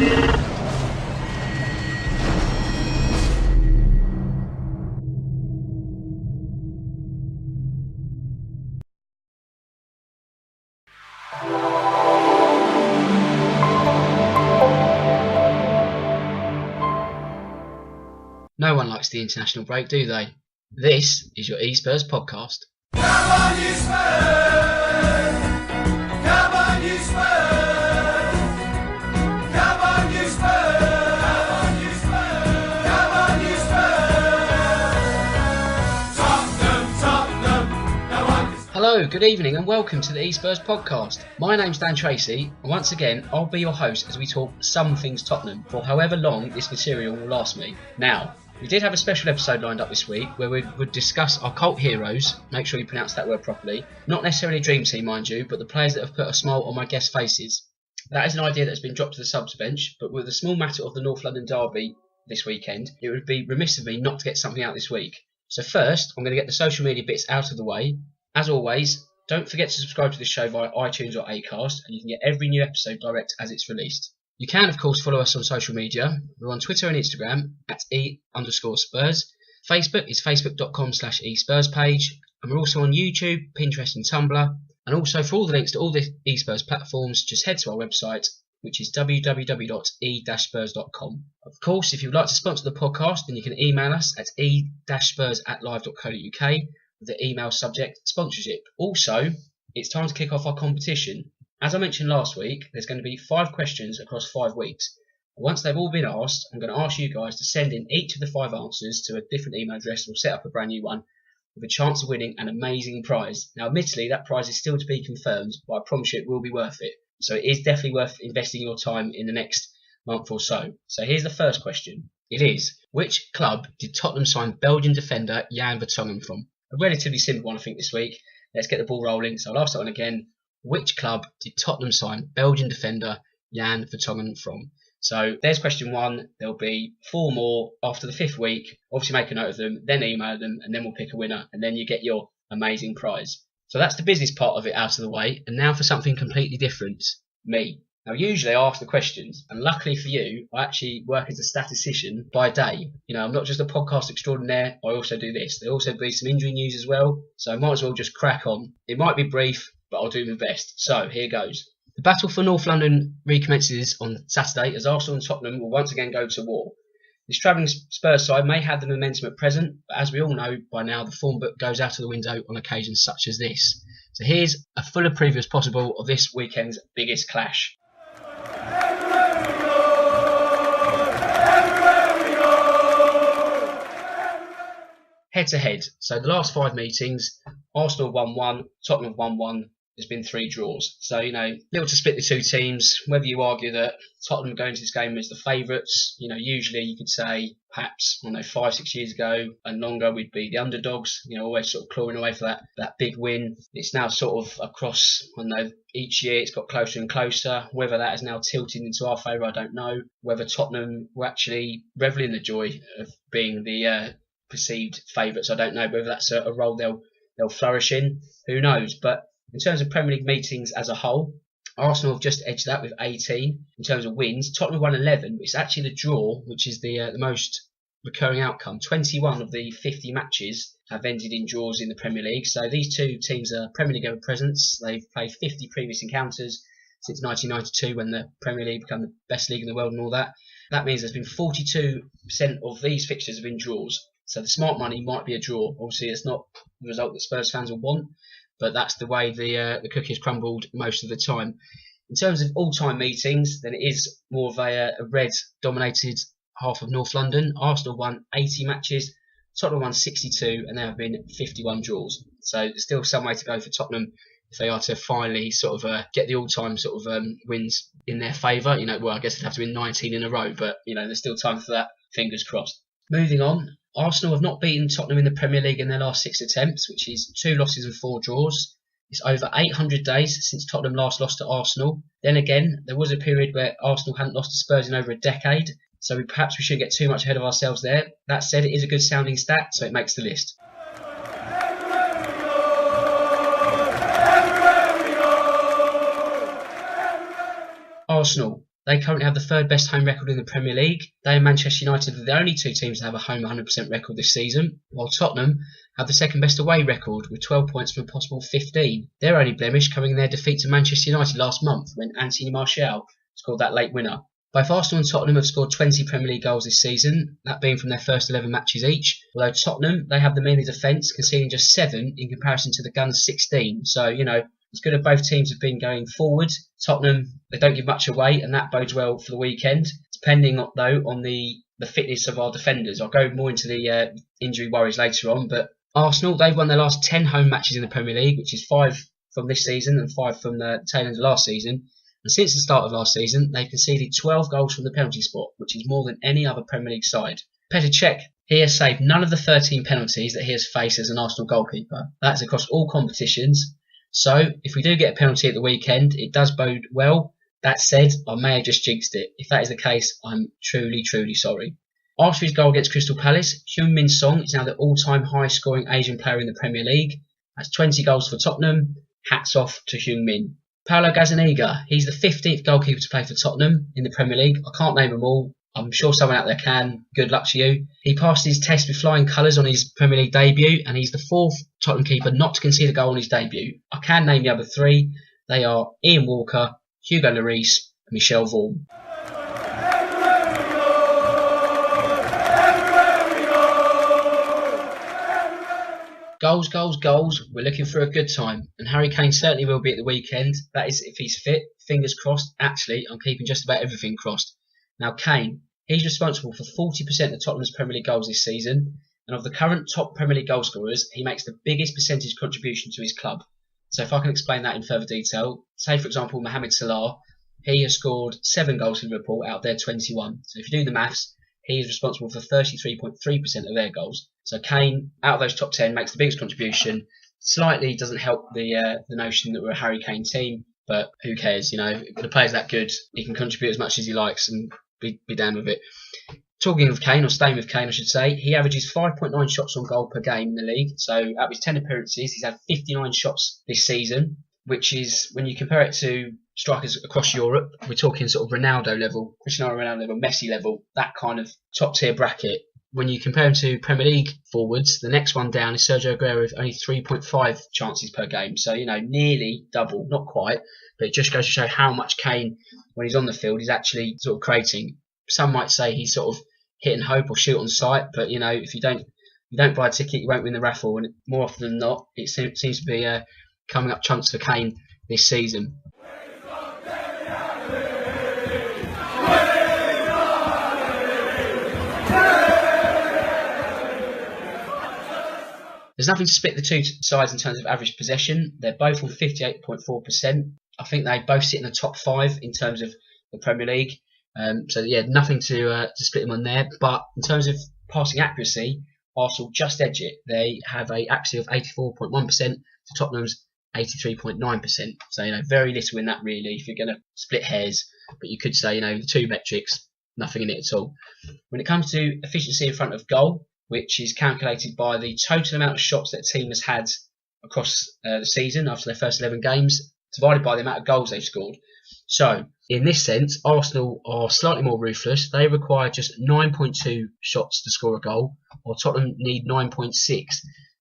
No one likes the international break, do they? This is your E-Spurs podcast. Come on, you Spurs! Come on, you Spurs! Come on, you Spurs! Come on, you Spurs! Come on, you Spurs! Tottenham, no one is... Hello, good evening and welcome to the E-Spurs podcast. My name's Dan Tracy and once again I'll be your host as we talk some things Tottenham for however long this material will last me. Now, we did have a special episode lined up this week where we would discuss our cult heroes, make sure you pronounce that word properly, not necessarily a dream team mind you, but the players that have put a smile on my guests' faces. That is an idea that's been dropped to the subs bench, but with the small matter of the North London derby this weekend, it would be remiss of me not to get something out this week. So first, I'm going to get the social media bits out of the way. As always, don't forget to subscribe to this show via iTunes or Acast, and you can get every new episode direct as it's released. You can, of course, follow us on social media. We're on Twitter and Instagram at E_Spurs. Facebook is facebook.com/eSpurs page. And we're also on YouTube, Pinterest and Tumblr. And also for all the links to all the eSpurs platforms, just head to our website, which is www.e-spurs.com. Of course, if you'd like to sponsor the podcast, then you can email us at e-spurs@live.co.uk with the email subject sponsorship. Also, it's time to kick off our competition. As I mentioned last week, there's going to be 5 questions across 5 weeks. Once they've all been asked, I'm going to ask you guys to send in each of the 5 answers to a different email address. We'll set up a brand new one with a chance of winning an amazing prize. Now, admittedly, that prize is still to be confirmed, but I promise you it will be worth it. So it is definitely worth investing your time in the next month or so. So here's the first question. It is, which club did Tottenham sign Belgian defender Jan Vertonghen from? A relatively simple one, I think, this week. Let's get the ball rolling. So I'll ask that one again. Which club did Tottenham sign Belgian defender Jan Vertonghen from? So there's question 1. There'll be 4 more after the 5th week. Obviously make a note of them, then email them, and then we'll pick a winner, and then you get your amazing prize. So that's the business part of it out of the way, and now for something completely different. Me. Now usually I ask the questions, and luckily for you, I actually work as a statistician by day. You know, I'm not just a podcast extraordinaire, I also do this. There'll also be some injury news as well, so I might as well just crack on. It might be brief, but I'll do my best. So here goes. The battle for North London recommences on Saturday as Arsenal and Tottenham will once again go to war. This travelling Spurs side may have the momentum at present, but as we all know by now, the form book goes out of the window on occasions such as this. So here's a fuller preview as possible of this weekend's biggest clash. Head to head. So the last 5 meetings, Arsenal 1-1, Tottenham 1-1. There's been 3 draws. So, you know, little to split the 2 teams. Whether you argue that Tottenham going into this game as the favourites, you know, usually you could say perhaps, 5-6 years ago and longer, we'd be the underdogs, you know, always sort of clawing away for that big win. It's now sort of across, each year it's got closer and closer. Whether that is now tilted into our favour, I don't know. Whether Tottenham were actually revelling in the joy of being the perceived favourites, I don't know. Whether that's a role they'll flourish in, who knows. But in terms of Premier League meetings as a whole, Arsenal have just edged that with 18. In terms of wins, Tottenham won 11, but it's actually the draw, which is the most recurring outcome. 21 of the 50 matches have ended in draws in the Premier League. So these 2 teams are Premier League ever presence. They've played 50 previous encounters since 1992 when the Premier League became the best league in the world and all that. That means there's been 42% of these fixtures have been draws. So the smart money might be a draw. Obviously, it's not the result that Spurs fans will want, but that's the way the cookie has crumbled most of the time. In terms of all-time meetings, then it is more of a red-dominated half of North London. Arsenal won 80 matches, Tottenham won 62, and there have been 51 draws. So there's still some way to go for Tottenham if they are to finally sort of get the all-time sort of wins in their favour. You know, well, I guess they'd have to win 19 in a row, but you know, there's still time for that. Fingers crossed. Moving on. Arsenal have not beaten Tottenham in the Premier League in their last 6 attempts, which is 2 losses and 4 draws. It's over 800 days since Tottenham last lost to Arsenal. Then again, there was a period where Arsenal hadn't lost to Spurs in over a decade, so perhaps we shouldn't get too much ahead of ourselves there. That said, it is a good sounding stat, so it makes the list. Arsenal. They currently have the third best home record in the Premier League. They and Manchester United are the only two teams to have a home 100% record this season, while Tottenham have the second best away record with 12 points from a possible 15. Their only blemish coming in their defeat to Manchester United last month when Anthony Martial scored that late winner. Both Arsenal and Tottenham have scored 20 Premier League goals this season, that being from their first 11 matches each. Although Tottenham, they have the meanly defence, conceding just 7 in comparison to the Gunners' 16. So, as good as both teams have been going forward, Tottenham, they don't give much away, and that bodes well for the weekend. Depending, though, on the fitness of our defenders. I'll go more into the injury worries later on, but Arsenal, they've won their last 10 home matches in the Premier League, which is 5 from this season and 5 from the tail end of last season. And since the start of last season, they've conceded 12 goals from the penalty spot, which is more than any other Premier League side. Petr Cech, he has saved none of the 13 penalties that he has faced as an Arsenal goalkeeper. That's across all competitions. So, if we do get a penalty at the weekend, it does bode well. That said, I may have just jinxed it. If that is the case, I'm truly, truly sorry. After his goal against Crystal Palace, Heung-min Son is now the all-time high-scoring Asian player in the Premier League. That's 20 goals for Tottenham. Hats off to Heung-min. Paulo Gazzaniga, he's the 15th goalkeeper to play for Tottenham in the Premier League. I can't name them all. I'm sure someone out there can. Good luck to you. He passed his test with flying colours on his Premier League debut, and he's the 4th Tottenham keeper not to concede a goal on his debut. I can name the other 3. They are Ian Walker, Hugo Lloris, and Michel Vorm. Goals, goals, goals. We're looking for a good time, and Harry Kane certainly will be at the weekend. That is, if he's fit. Fingers crossed. Actually, I'm keeping just about everything crossed. Now, Kane, he's responsible for 40% of Tottenham's Premier League goals this season, and of the current top Premier League goal scorers, he makes the biggest percentage contribution to his club. So if I can explain that in further detail, say for example Mohamed Salah, he has scored 7 goals for Liverpool out of their 21. So if you do the maths, he is responsible for 33.3% of their goals. So Kane, out of those top 10, makes the biggest contribution. Slightly doesn't help the notion that we're a Harry Kane team, but who cares? The player's that good, he can contribute as much as he likes and be damned with it. Talking of Kane, or staying with Kane I should say, he averages 5.9 shots on goal per game in the league. So out of his 10 appearances, he's had 59 shots this season, which is, when you compare it to strikers across Europe, we're talking sort of Ronaldo level, Cristiano Ronaldo level, Messi level, that kind of top tier bracket. When you compare him to Premier League forwards, the next one down is Sergio Aguero with only 3.5 chances per game. So, nearly double, not quite, but it just goes to show how much Kane, when he's on the field, is actually sort of creating. Some might say he's sort of hit and hope or shoot on sight, but if you don't buy a ticket, you won't win the raffle, and more often than not, it seems to be coming up chunks for Kane this season. There's nothing to split the two sides in terms of average possession. They're both on 58.4%. I think they both sit in the top 5 in terms of the Premier League. Nothing to split them on there. But in terms of passing accuracy, Arsenal just edge it. They have an accuracy of 84.1% to Tottenham's 83.9%. So, very little in that really, if you're going to split hairs. But you could say, the two metrics, nothing in it at all. When it comes to efficiency in front of goal, which is calculated by the total amount of shots that a team has had across the season after their first 11 games, divided by the amount of goals they've scored. So, in this sense, Arsenal are slightly more ruthless. They require just 9.2 shots to score a goal, while Tottenham need 9.6.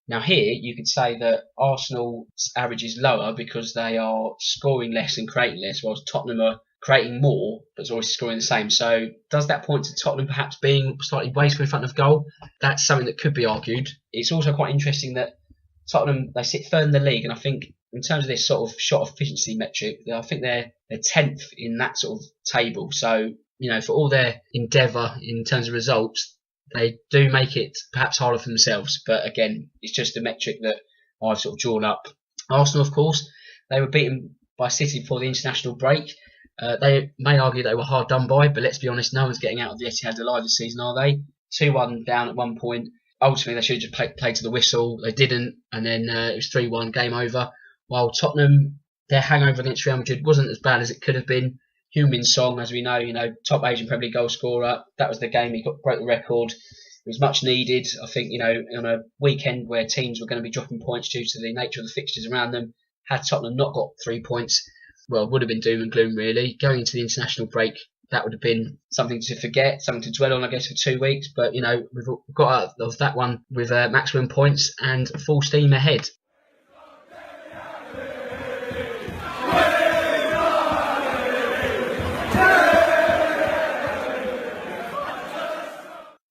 Now here, you could say that Arsenal's average is lower because they are scoring less and creating less, whilst Tottenham are creating more, but it's always scoring the same. So does that point to Tottenham perhaps being slightly wasteful in front of goal? That's something that could be argued. It's also quite interesting that Tottenham, they sit third in the league, and I think in terms of this sort of shot efficiency metric, I think they're 10th in that sort of table. So, for all their endeavour in terms of results, they do make it perhaps harder for themselves. But again, it's just a metric that I've sort of drawn up. Arsenal, of course, they were beaten by City before the international break. They may argue they were hard done by, but let's be honest, no one's getting out of the Etihad alive this season, are they? 2-1 down at one point. Ultimately, they should have just played to the whistle. They didn't, and then it was 3-1, game over. While Tottenham, their hangover against Real Madrid wasn't as bad as it could have been. Heung-min Son, as we know, top Asian Premier League goal scorer. That was the game he broke the record. It was much needed. I think, on a weekend where teams were going to be dropping points due to the nature of the fixtures around them, had Tottenham not got 3 points, well, it would have been doom and gloom really. Going into the international break, that would have been something to forget, something to dwell on, I guess, for 2 weeks. But we've got out of that one with maximum points and full steam ahead.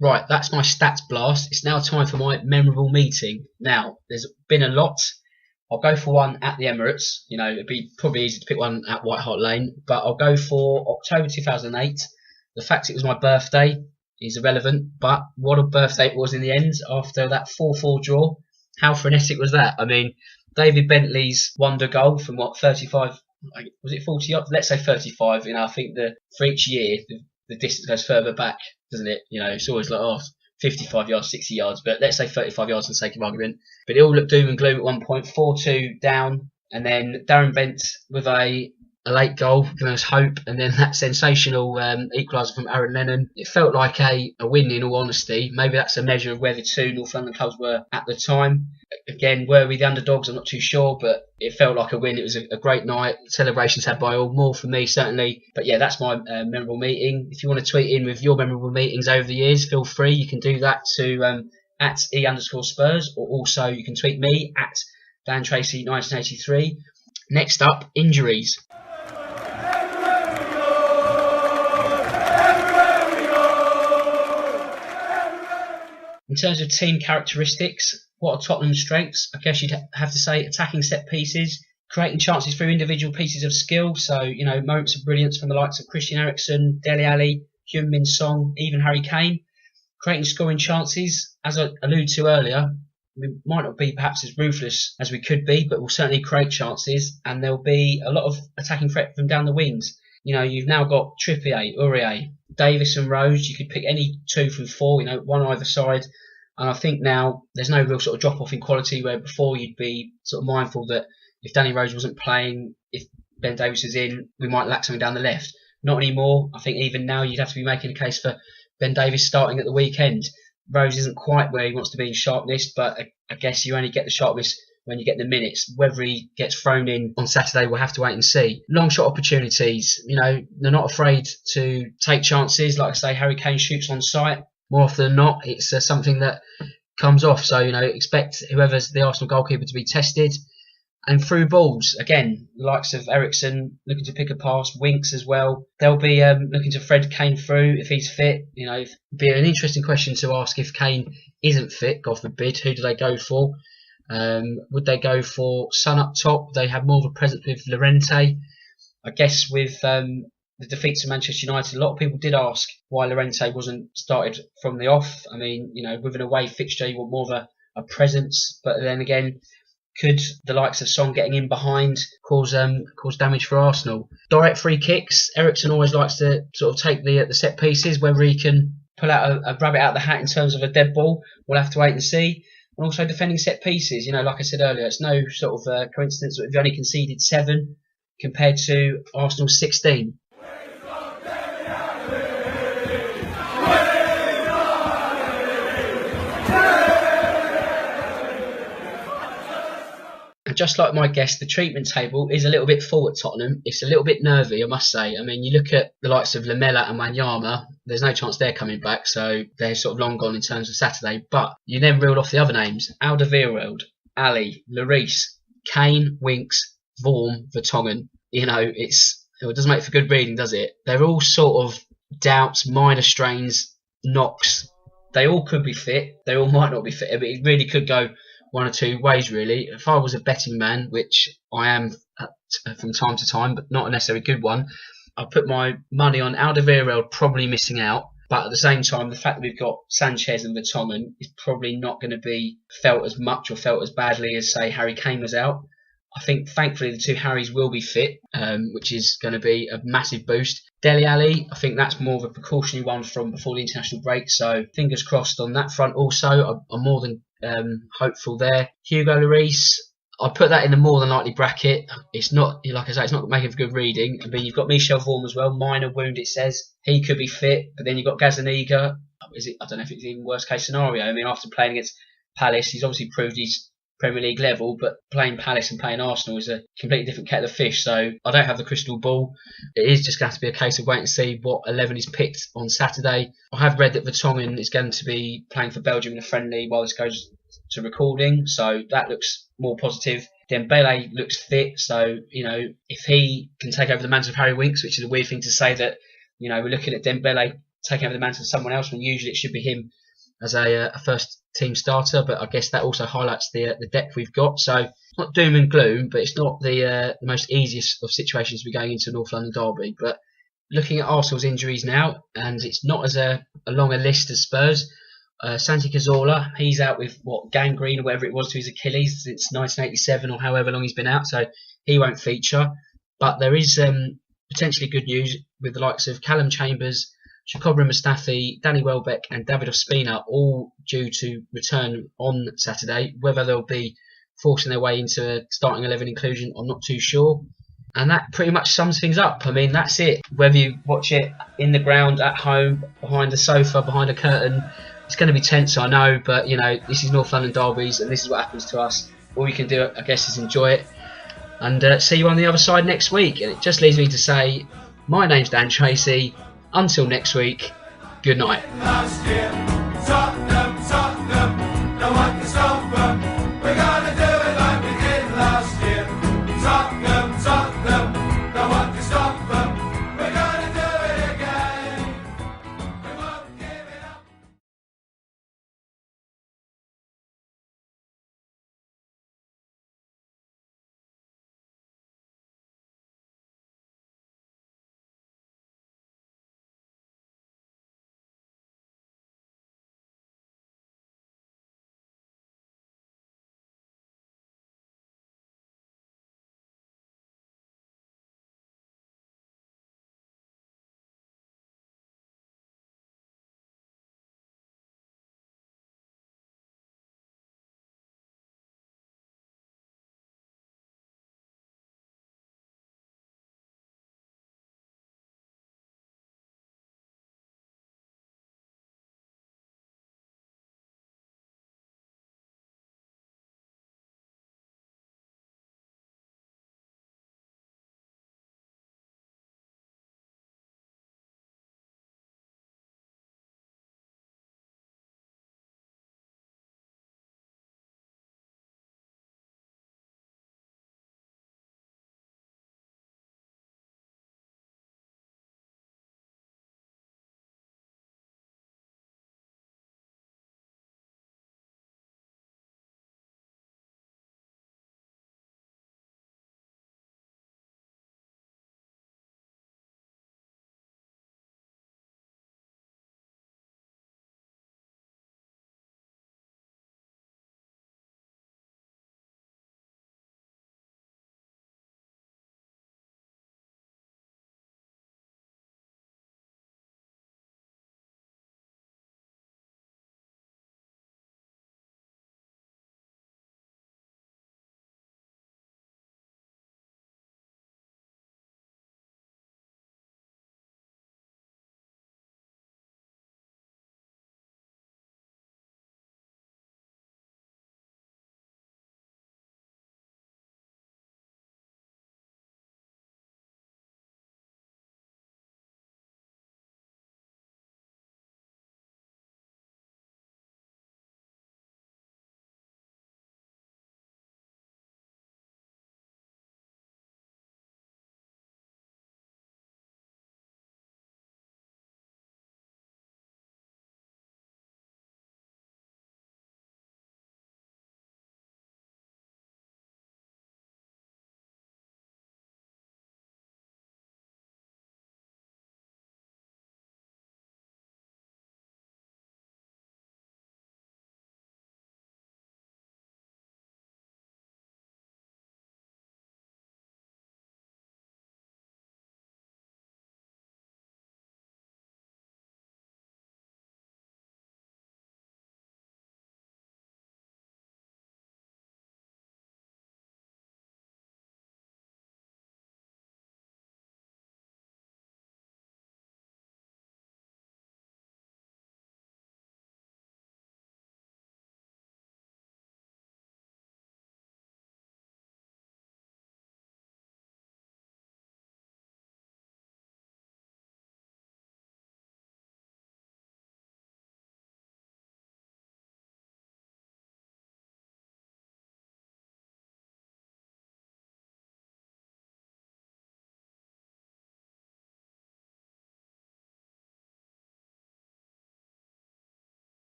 Right, that's my stats blast. It's now time for my memorable meeting. Now, there's been a lot. I'll go for one at the Emirates. It'd be probably easy to pick one at White Hart Lane, but I'll go for October 2008. The fact it was my birthday is irrelevant, but what a birthday it was in the end after that 4-4 draw. How frenetic was that? I mean, David Bentley's wonder goal from 35, was it 40 yards? Let's say 35. I think for each year, the distance goes further back, doesn't it? It's always like, 55 yards, 60 yards, but let's say 35 yards for the sake of argument. But it all looked doom and gloom at one point, 4-2 down, and then Darren Bent with a late goal, giving us hope, and then that sensational equaliser from Aaron Lennon. It felt like a win, in all honesty. Maybe that's a measure of where the two North London clubs were at the time. Again, were we the underdogs? I'm not too sure, but it felt like a win. It was a great night. Celebrations had by all, more for me certainly. But yeah, that's my memorable meeting. If you want to tweet in with your memorable meetings over the years, feel free. You can do that to at E_Spurs, or also you can tweet me at Dan Tracy 1983. Next up, injuries. In terms of team characteristics, what are Tottenham's strengths? I guess you'd have to say attacking set pieces, creating chances through individual pieces of skill. So, moments of brilliance from the likes of Christian Eriksen, Dele Alli, Heung-min Son, even Harry Kane. Creating scoring chances, as I alluded to earlier, we might not be perhaps as ruthless as we could be, but we'll certainly create chances, and there'll be a lot of attacking threat from down the wings. You've now got Trippier, Aurier, Davis and Rose. You could pick any 2 from 4, one either side. And I think now there's no real sort of drop off in quality, where before you'd be sort of mindful that if Danny Rose wasn't playing, if Ben Davies was in, we might lack something down the left. Not anymore. I think even now you'd have to be making a case for Ben Davies starting at the weekend. Rose isn't quite where he wants to be in sharpness, but I guess you only get the sharpness when you get the minutes. Whether he gets thrown in on Saturday, we'll have to wait and see. Long shot opportunities, they're not afraid to take chances. Like I say, Harry Kane shoots on sight. More often than not, it's something that comes off. So, expect whoever's the Arsenal goalkeeper to be tested. And through balls, again, the likes of Eriksen looking to pick a pass, Winks as well. They'll be looking to thread Kane through if he's fit. It'd be an interesting question to ask if Kane isn't fit, God forbid. Who do they go for? Would they go for Son up top? They have more of a presence with Llorente. I guess with the defeats of Manchester United, a lot of people did ask why Llorente wasn't started from the off. I mean, with an away fixture, you want more of a presence. But then again, could the likes of Son getting in behind cause damage for Arsenal? Direct free kicks. Eriksen always likes to sort of take the set pieces. Whether he can pull out a rabbit out of the hat in terms of a dead ball, we'll have to wait and see. And also defending set pieces. Like I said earlier, it's no sort of coincidence that we've only conceded 7 compared to Arsenal's 16. Just like my guess, the treatment table is a little bit full at Tottenham. It's a little bit nervy, I must say. I mean, you look at the likes of Lamela and Wanyama, there's no chance they're coming back, so they're sort of long gone in terms of Saturday. But you then reeled off the other names: Alderweireld, Ali, Lloris, Kane, Winks, Vorm, Vertonghen. It doesn't make for good reading, does it? They're all sort of doubts, minor strains, knocks. They all could be fit. They all might not be fit. But it really could go one or two ways, really. If I was a betting man, which I am from time to time, but not a necessarily good one, I'd put my money on Alderweireld probably missing out. But at the same time, the fact that we've got Sanchez and Vertonghen is probably not going to be felt as much or felt as badly as, say, Harry Kane was out. I think, thankfully, the two Harrys will be fit, which is going to be a massive boost. Dele Alli, I think that's more of a precautionary one from before the international break, so fingers crossed on that front also. I'm more than hopeful there. Hugo Lloris, I put that in the more than likely bracket. It's not, like I say, it's not making for good reading. I mean, you've got Michel Vorm as well, minor wound it says. He could be fit, but then you've got Gazaniga. I don't know if it's even worst case scenario. I mean, after playing against Palace, he's obviously proved he's Premier League level, but playing Palace and playing Arsenal is a completely different kettle of fish. So I don't have the crystal ball. It is just going to be a case of waiting to see what 11 is picked on Saturday. I have read that Vertonghen is going to be playing for Belgium in a friendly while this goes to recording, so that looks more positive. Dembele looks fit, so if he can take over the mantle of Harry Winks, which is a weird thing to say that we're looking at Dembele taking over the mantle of someone else when usually it should be him as a first team starter, but I guess that also highlights the depth we've got. So it's not doom and gloom, but it's not the most easiest of situations we're going into North London derby. But looking at Arsenal's injuries now, and it's not as a long a list as Spurs. Santi Cazorla, he's out with gangrene or whatever it was to his Achilles since 1987 or however long he's been out, so he won't feature. But there is potentially good news with the likes of Callum Chambers, Jacob Mustafi, Danny Welbeck and David Ospina all due to return on Saturday. Whether they'll be forcing their way into a starting 11 inclusion, I'm not too sure. And that pretty much sums things up. I mean, that's it. Whether you watch it in the ground, at home, behind a sofa, behind a curtain, it's going to be tense, I know, but this is North London derbies and this is what happens to us. All you can do, I guess, is enjoy it and see you on the other side next week. And it just leaves me to say, my name's Dan Tracy. Until next week, good night. Last year, Tottenham, no one can stop them. We're gonna do it like we did last year. Tottenham, no one can stop them. We're gonna do it again. We won't give it up.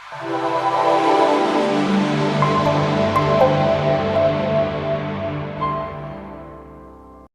Spurs!